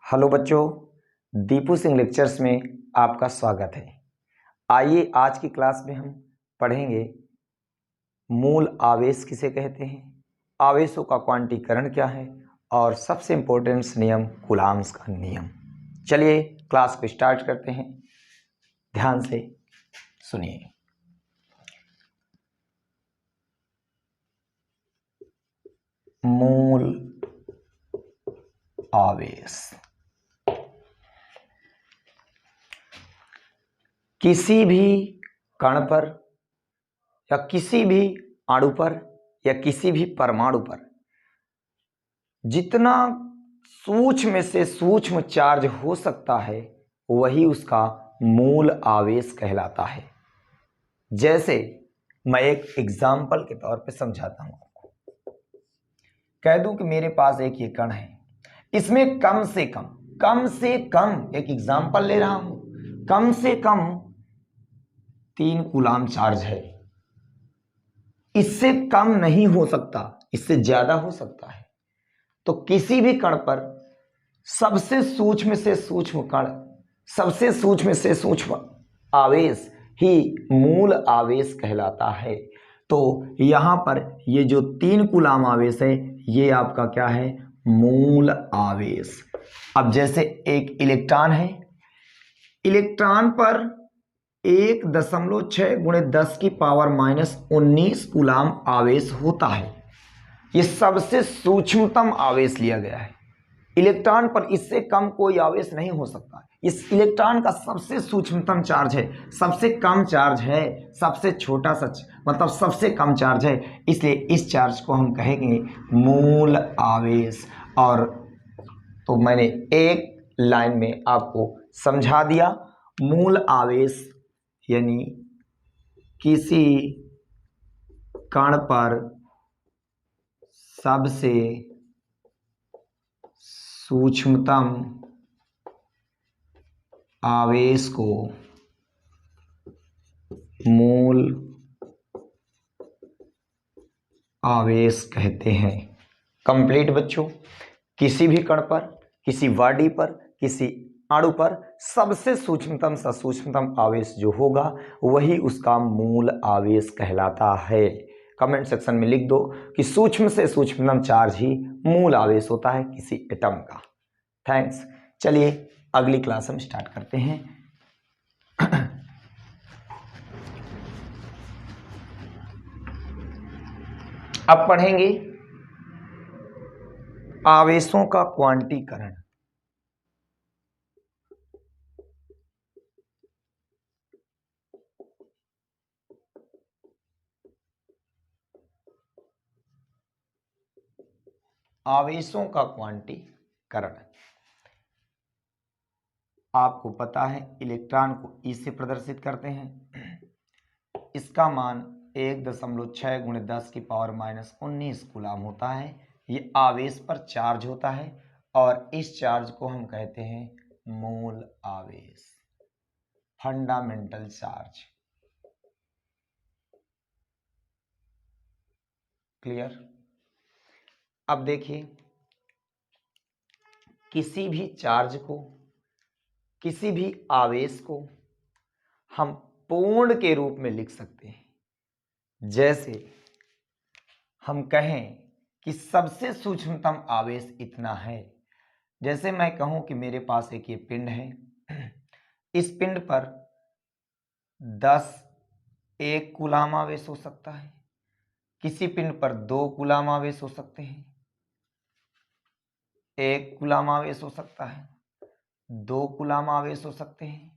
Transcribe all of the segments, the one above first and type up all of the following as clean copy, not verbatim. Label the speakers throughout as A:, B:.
A: Hello बच्चों, Deepu Singh lectures में आपका स्वागत है। आइए आज की क्लास में हम पढ़ेंगे मूल आवेश किसे कहते हैं, आवेशों का क्वांटीकरण क्या है और सबसे इम्पोर्टेंट नियम कूलॉम्स का नियम। चलिए क्लास को स्टार्ट करते हैं, ध्यान से सुनिए। मूल आवेश किसी भी कण पर या किसी भी अणु पर या किसी भी परमाणु पर जितना सूक्ष्म से सूक्ष्म चार्ज हो सकता है वही उसका मूल आवेश कहलाता है। जैसे मैं एक एग्जाम्पल के तौर पे समझाता हूं आपको। कह दूं कि मेरे पास एक ये कण है, इसमें कम से कम एक एग्जाम्पल ले रहा हूं, कम से कम 3 कूलाम चार्ज है। इससे कम नहीं हो सकता, इससे ज्यादा हो सकता है। तो किसी भी कण पर सबसे सूक्ष्म से सूक्ष्म कण, सबसे सूक्ष्म से सूक्ष्म आवेश ही मूल आवेश कहलाता है। तो यहां पर ये जो 3 कूलाम आवेश है ये आपका क्या है, मूल आवेश। अब जैसे एक इलेक्ट्रॉन है, इलेक्ट्रॉन पर 1.6 × 10⁻⁻19 कूलाम आवेश होता है। ये सबसे सूक्ष्मतम आवेश लिया गया है। इलेक्ट्रॉन पर इससे कम कोई आवेश नहीं हो सकता। इस इलेक्ट्रॉन का सबसे सूक्ष्मतम चार्ज है, सबसे कम चार्ज है, सबसे छोटा सच मतलब सबसे कम चार्ज है, इसलिए इस चार्ज को हम कहेंगे मूल आवेश। और तो मैंने एक लाइन में आपको समझा दिया। मूल आवेश यानी किसी कण पर सबसे सूक्ष्मतम आवेश को मूल आवेश कहते हैं। कंप्लीट बच्चों, किसी भी कण पर, किसी बॉडी पर, किसी अणु पर सबसे सूक्ष्मतम सा सूक्ष्मतम आवेश जो होगा वही उसका मूल आवेश कहलाता है। कमेंट सेक्शन में लिख दो कि सूक्ष्म से सूक्ष्मतम चार्ज ही मूल आवेश होता है किसी एटम का। थैंक्स। चलिए अगली क्लास हम स्टार्ट करते हैं। अब पढ़ेंगे आवेशों का क्वांटीकरण। आवेशों का क्वांटीकरण, आपको पता है इलेक्ट्रॉन को ई से प्रदर्शित करते हैं। इसका मान 1.6 × 10⁻⁻19 कूलाम होता है। ये आवेश पर चार्ज होता है और इस चार्ज को हम कहते हैं मूल आवेश, फंडामेंटल चार्ज। क्लियर? अब देखिए, किसी भी चार्ज को, किसी भी आवेश को हम पूर्ण के रूप में लिख सकते हैं। जैसे हम कहें कि सबसे सूक्ष्मतम आवेश इतना है। जैसे मैं कहूं कि मेरे पास एक ये पिंड है, इस पिंड पर 1 कूलाम आवेश हो सकता है, किसी पिंड पर 2 कूलाम आवेश हो सकते हैं, 1 कूलाम आवेश हो सकता है, 2 कूलाम आवेश हो सकते हैं,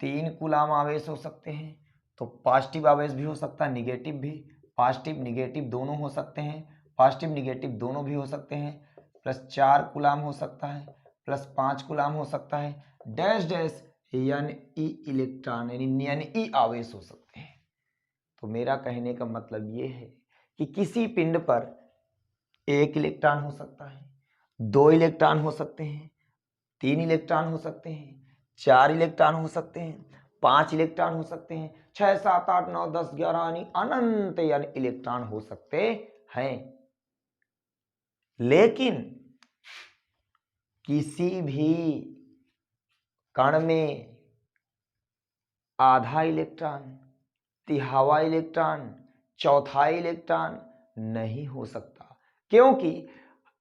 A: 3 कूलाम आवेश हो सकते हैं। तो पॉजिटिव आवेश भी हो सकता है, निगेटिव भी, पॉजिटिव निगेटिव दोनों हो सकते हैं, पॉजिटिव निगेटिव दोनों भी हो सकते हैं। +4 कूलाम हो सकता है, +5 कूलाम हो सकता है, डैश डैश यानी ई इलेक्ट्रॉन यानी ई आवेश हो सकते हैं। तो मेरा कहने का मतलब ये है कि किसी पिंड पर 1 इलेक्ट्रॉन हो सकता है, 2 इलेक्ट्रॉन हो सकते हैं, 3 इलेक्ट्रॉन हो सकते हैं, 4 इलेक्ट्रॉन हो सकते हैं, 5 इलेक्ट्रॉन हो सकते हैं, 6 7 8 9 10 11 यानी अनंत यानी इलेक्ट्रॉन हो सकते हैं। लेकिन किसी भी कण में आधा इलेक्ट्रॉन, तिहावा इलेक्ट्रॉन, चौथाई इलेक्ट्रॉन नहीं हो सकता, क्योंकि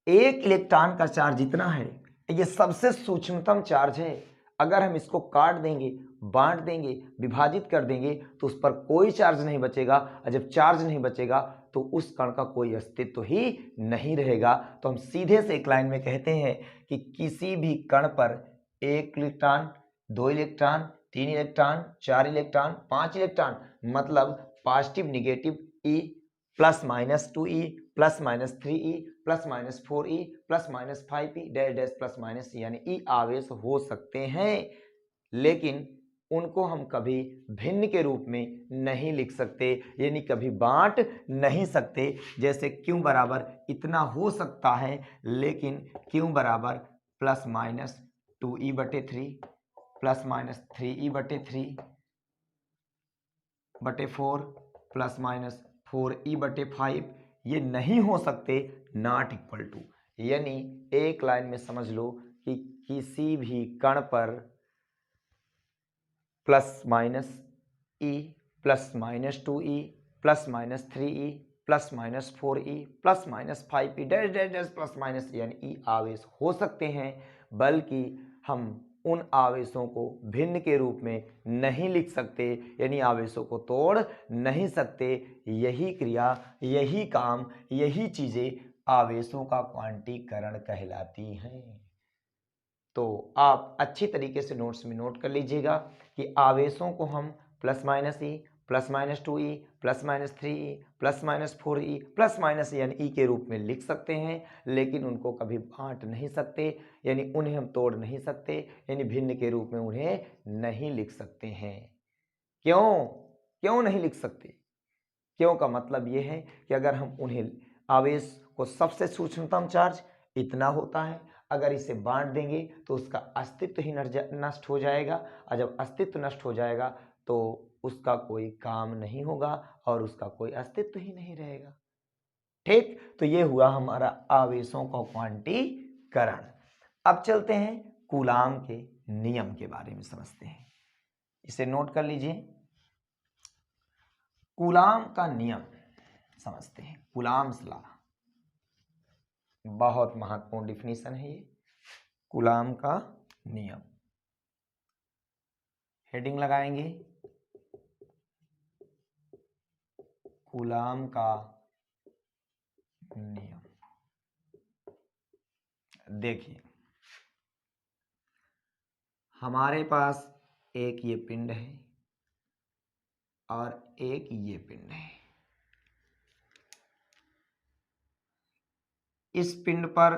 A: एक इलेक्ट्रॉन का चार्ज जितना है ये सबसे सूक्ष्मतम चार्ज है। अगर हम इसको काट देंगे, बांट देंगे, विभाजित कर देंगे तो उस पर कोई चार्ज नहीं बचेगा, और जब चार्ज नहीं बचेगा तो उस कण का कोई अस्तित्व ही नहीं रहेगा। तो हम सीधे से एक लाइन में कहते हैं कि किसी भी कण पर एक इलेक्ट्रॉन, दो इलेक्ट्रॉन, तीन इलेक्ट्रॉन, चार इलेक्ट्रॉन, पांच इलेक्ट्रॉन, मतलब positive negative E, plus minus 2e, plus minus 3e, plus minus 4e, plus minus 5e, dash dash plus minus यानी ई आवेश हो सकते हैं, लेकिन उनको हम कभी भिन्न के रूप में नहीं लिख सकते, यानी कभी बांट नहीं सकते। जैसे Q बराबर इतना हो सकता है, लेकिन Q बराबर plus minus 2e/3, plus minus 3e/3 बटे 4, प्लस माइनस 4e/5 ये नहीं हो सकते, नॉट इक्वल टू। यानी एक लाइन में समझ लो कि किसी भी कण पर plus minus E, plus minus 2e, plus minus 3e, plus minus 4e, plus minus 5e, dash dash dash plus minus यानी ई आवेश हो सकते हैं, बल्कि हम उन आवेशों को भिन्न के रूप में नहीं लिख सकते, यानी आवेशों को तोड़ नहीं सकते। यही क्रिया, यही काम, यही चीजें आवेशों का क्वांटीकरण कहलाती हैं। तो आप अच्छी तरीके से नोट्स में नोट कर लीजिएगा कि आवेशों को हम plus minus E, plus minus 2e, plus minus 3e, plus minus 4e, plus minus यानी ई के रूप में लिख सकते हैं, लेकिन उनको कभी बांट नहीं सकते, यानी उन्हें हम तोड़ नहीं सकते, यानी भिन्न के रूप में उन्हें नहीं लिख सकते हैं। क्यों नहीं लिख सकते? क्यों का मतलब यह है कि अगर हम उन्हें आवेश को सबसे सूक्ष्मतम चार्ज इतना होता है, अगर इसे बांट देंगे तो उसका अस्तित्व ही नष्ट हो जाएगा, और जब अस्तित्व नष्ट हो जाएगा तो उसका कोई काम नहीं होगा और उसका कोई अस्तित्व ही नहीं रहेगा। ठीक, तो ये हुआ हमारा आवेशों का क्वांटीकरण। अब चलते हैं कूलाम के नियम के बारे में समझते हैं, इसे नोट कर लीजिए। कूलाम का नियम समझते हैं, कूलाम्स लॉ, बहुत महत्वपूर्ण डिफिनीशन है ये, कूलाम का नियम। हेडिंग लगाएंगे, कूलाम का नियम। देखिए, हमारे पास एक ये पिंड है और एक ये पिंड है। इस पिंड पर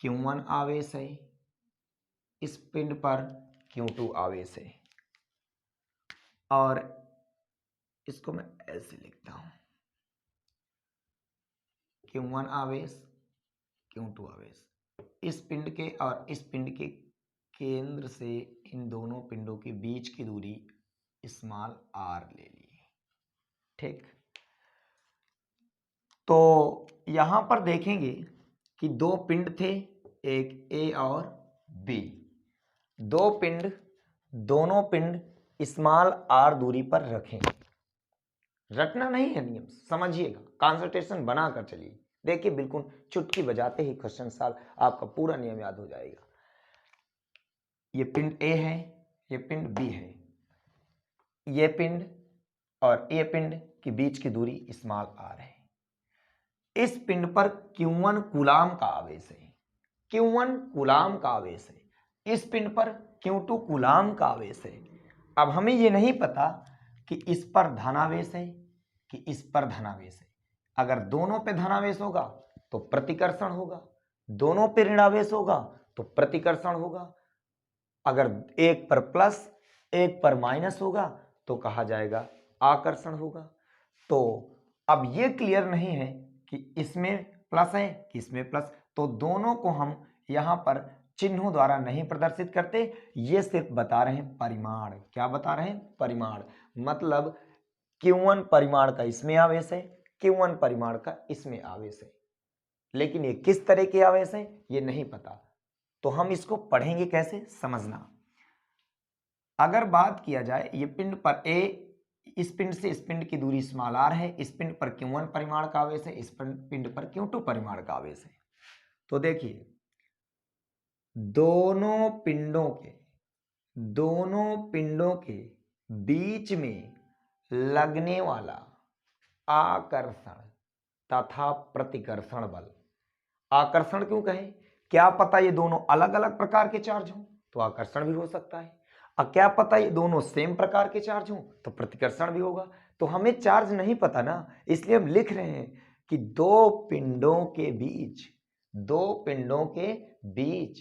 A: Q1 आवेश है, इस पिंड पर Q2 आवेश है, और इसको मैं ऐसे लिखता हूं, Q1 आवेश, Q2 आवेश। इस पिंड के और इस पिंड के केंद्र से इन दोनों पिंडों के बीच की दूरी स्मॉल r ले ली। ठीक, तो यहां पर देखेंगे कि दो पिंड थे, एक A और B। दो पिंड, दोनों पिंड स्मॉल r दूरी पर रखें। रटना नहीं है नियम, समझिएगा, कंसंट्रेशन बनाकर चलिए। देखिए, बिल्कुल चुटकी बजाते ही क्वेश्चन सॉल्व, आपका पूरा नियम याद हो जाएगा। ये पिंड A है, ये पिंड B है, ये पिंड और ये पिंड के बीच की दूरी स्मॉल r है। इस पिंड पर Q1 कूलाम का आवेश है, Q1 कूलाम का आवेश है। इस पिंड पर Q2 कूलाम का आवेश है। अब हमें ये नहीं पता कि इस पर धनावेश है कि इस पर धनावेश है। अगर दोनों पे धनावेश होगा तो प्रतिकर्षण होगा, दोनों पे ऋणावेश होगा तो प्रतिकर्षण होगा। अगर एक पर प्लस, एक पर माइनस होगा तो कहा जाएगा आकर्षण होगा। तो अब ये क्लियर नहीं है कि इसमें प्लस है कि इसमें प्लस, तो दोनों को हम यहां पर चिन्हों द्वारा नहीं प्रदर्शित करते, ये सिर्फ बता रहे हैं परिमाण। क्या बता रहे हैं? परिमाण। मतलब Q1 परिमाण का इसमें आवेश है, Q1 परिमाण का इसमें आवेश है, लेकिन ये किस तरह के आवेश है ये नहीं पता। तो हम इसको पढ़ेंगे कैसे, समझना। अगर बात किया जाए ये पिंड पर ए, इस पिंड से इस पिंड की दूरी स्मॉल r है, इस पिंड पर q1 परिमाण का आवेश है, इस पिंड पर q2 परिमाण का आवेश है। तो देखिए दोनों पिंडों के बीच में लगने वाला आकर्षण तथा प्रतिकर्षण बल। आकर्षण क्यों कहे, क्या पता ये दोनों अलग अलग प्रकार के चार्ज हों तो आकर्षण भी हो सकता है, और क्या पता ये दोनों सेम प्रकार के चार्ज हों तो प्रतिकर्षण भी होगा। तो हमें चार्ज नहीं पता ना, इसलिए हम लिख रहे हैं कि दो पिंडों के बीच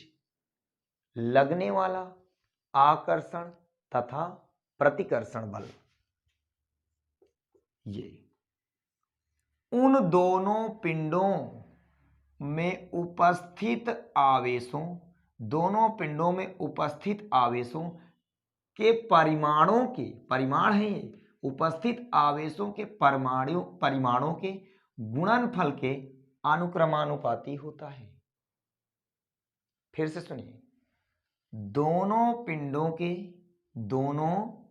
A: लगने वाला आकर्षण तथा प्रतिकर्षण बल, ये उन दोनों पिंडों में उपस्थित आवेशों के परिमाण है ये, उपस्थित आवेशों के परिमाणों के गुणनफल के अनुक्रमानुपाती होता है। फिर से सुनिए, दोनों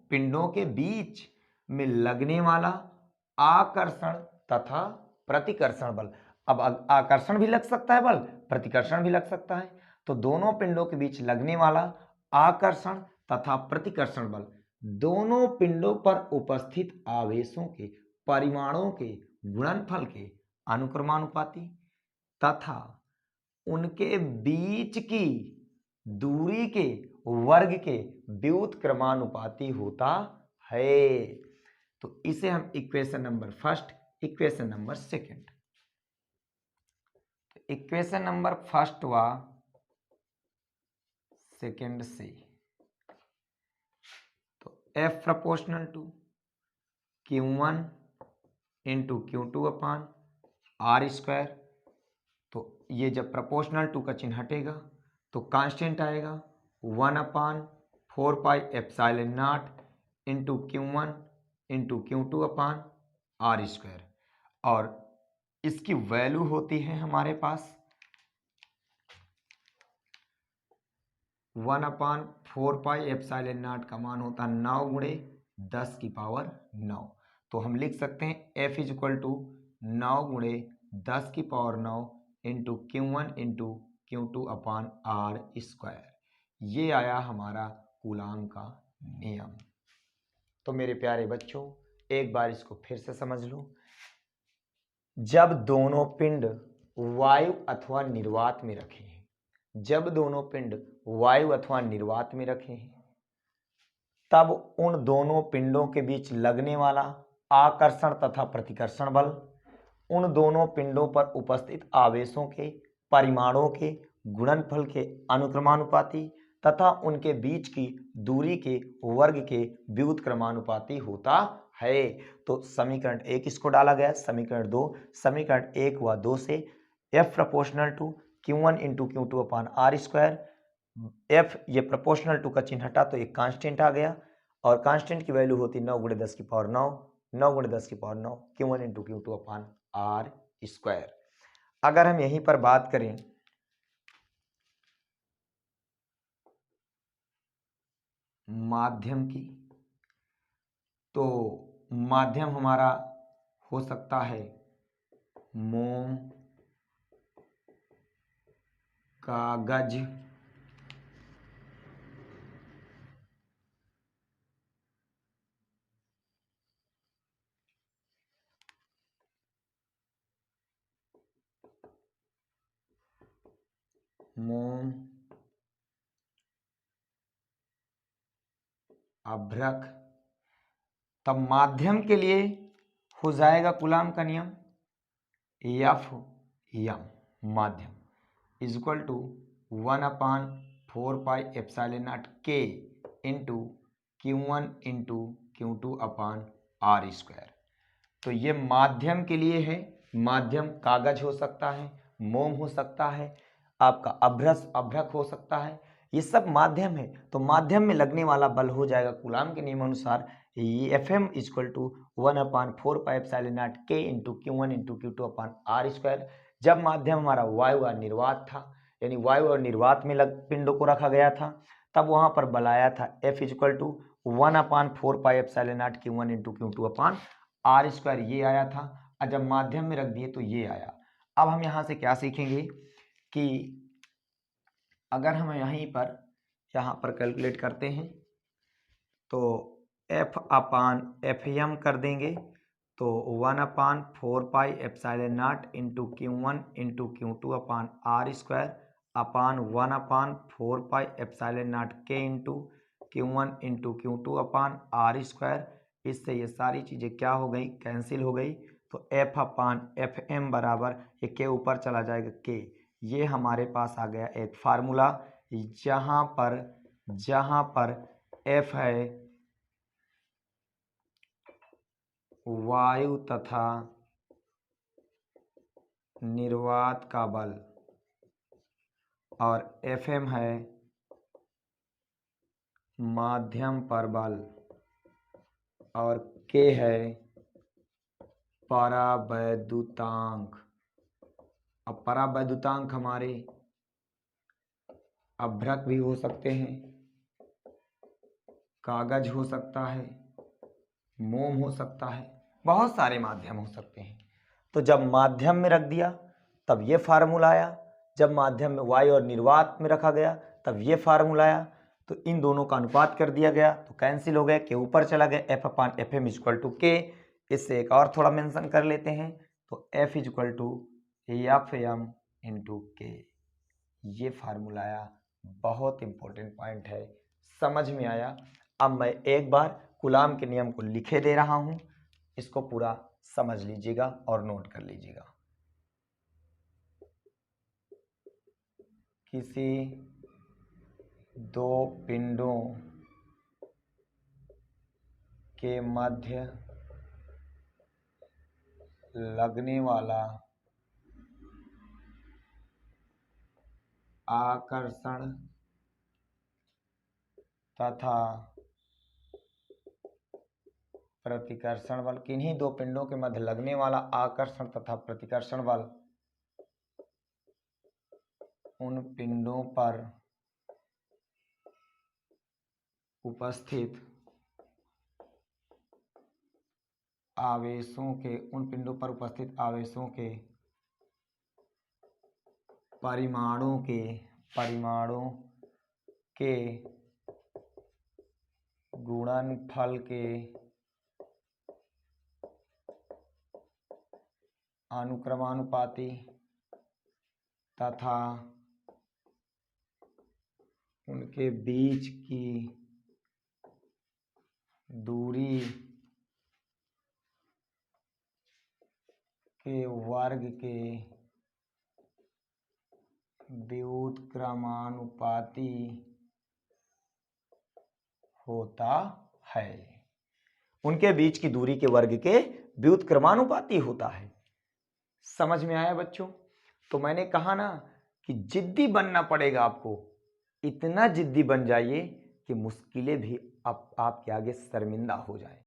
A: पिंडों के बीच में लगने वाला आकर्षण तथा प्रतिकर्षण बल। अब आकर्षण भी लग सकता है बल, प्रतिकर्षण भी लग सकता है। तो दोनों पिंडों के बीच लगने वाला आकर्षण तथा प्रतिकर्षण बल दोनों पिंडों पर उपस्थित आवेशों के परिमाणों के गुणनफल के अनुक्रमानुपाती तथा उनके बीच की दूरी के वर्ग के व्युत्क्रमानुपाती होता है। तो इसे हम equation number first, equation number second, equation number first व सेकंड से, तो F proportional to Q1 into Q2 upon R square. तो ये जब प्रोपोर्शनल टू का चिन्ह हटेगा तो कांस्टेंट आएगा 1/4 pi epsilon not into Q1 into Q2 upon R square, और इसकी वैल्यू होती है हमारे पास 1/4 पाई एप्सिलॉन नॉट का मान होता है 9 गुणे 10 की पावर 9। तो हम लिख सकते हैं F इज इक्वल टू 9 गुणे 10 की power 9 into Q1 into Q2 upon R square. ये आया हमारा कूलाम का नियम। तो मेरे प्यारे बच्चों एक बार इसको फिर से समझ लो। जब दोनों पिंड वायु अथवा निर्वात में रखे हैं, तब उन दोनों पिंडों के बीच लगने वाला आकर्षण तथा प्रतिकर्षण बल उन दोनों पिंडों पर उपस्थित आवेशों के परिमाणों के गुणनफल के अनुक्रमानुपाती तथा उनके बीच की दूरी के वर्ग के व्युत्क्रमानुपाती होता है। तो समीकरण 1 इसको डाला गया, समीकरण 2, समीकरण 1 व 2 से F proportional to Q1 into Q2 upon R square, F ये प्रोपोर्शनल टू का चिन्ह हटा तो एक कांस्टेंट आ गया, और कांस्टेंट की वैल्यू होती 9 गुणे 10 की पावर 9, 9 गुणे 10 की power 9 Q1 into Q2 upon R square. अगर हम यहीं पर बात करें माध्यम की, तो माध्यम हमारा हो सकता है मोम, कागज, अभ्रक। तब माध्यम के लिए हो जाएगा कूलाम का नियम F m, माध्यम is equal to 1/4 pi epsilon nought K into Q1 into Q2 upon R square. तो ये माध्यम के लिए है। माध्यम कागज हो सकता है, मोम हो सकता है, आपका अभ्रक हो सकता है, ये सब माध्यम है। तो माध्यम में लगने वाला बल हो जाएगा कूलाम के नियम अनुसार ये Fm equal to 1/4 pi epsilon nought K into Q1 into Q2 upon R square. जब माध्यम हमारा वायु व निर्वात था यानी वायु और निर्वात में पिंडों को रखा गया था, तब वहां पर बल आया था F equal to 1/4 pi epsilon nought Q1 into Q2 upon R square, ये आया था। और जब माध्यम में रख दिए तो ये आया। अब हम यहाँ से क्या सीखेंगे कि अगर हम यहाँ पर कैलकुलेट करते हैं तो F अपान Fm कर देंगे तो 1/4 pi epsilon not into Q1 into Q2 upon R square upon 1/4 pi epsilon nought K into Q1 into Q2 upon R square. इससे ये सारी चीज़ें क्या हो गई, कैंसिल हो गई। तो F अपान Fm बराबर, ये के ऊपर चला जाएगा K। ये हमारे पास आ गया एक फार्मूला, जहाँ पर F है वायु तथा निर्वात का बल और Fm है माध्यम पर बल और K है परावैद्युतांक। अब परावैद्युतांक हमारे अभ्रक भी हो सकते हैं, कागज हो सकता है, मोम हो सकता है, बहुत सारे माध्यम हो सकते हैं। तो जब माध्यम में रख दिया तब ये फार्मूला आया, जब माध्यम में वायु और निर्वात में रखा गया तब ये फार्मूला आया। तो इन दोनों का अनुपात कर दिया गया तो कैंसिल हो गया, के ऊपर चला गया, F upon Fm equal to K। इससे एक और थोड़ा मेंशन कर लेते हैं तो F equal to Fm into K। ये फार्मूला आया, बहुत इंपॉर्टेंट पॉइंट है, समझ में आया। अब मैं एक बार कूलाम के नियम को लिखे दे रहा हूं, इसको पूरा समझ लीजिएगा और नोट कर लीजिएगा। किसी दो पिंडों के मध्य लगने वाला आकर्षण तथा प्रतिकर्षण बल, किन्हीं दो पिंडों के मध्य लगने वाला आकर्षण तथा प्रतिकर्षण बल उन पिंडों पर उपस्थित आवेशों के परिमाणों के गुणनफल के अनुक्रमानुपाती तथा उनके बीच की दूरी के वर्ग के व्युत्क्रमानुपाती होता है। उनके बीच की दूरी के वर्ग के व्युत्क्रमानुपाती होता है। समझ में आया बच्चों? तो मैंने कहा ना कि जिद्दी बनना पड़ेगा आपको, इतना जिद्दी बन जाइए कि मुश्किलें भी आपके आगे शर्मिंदा हो जाए।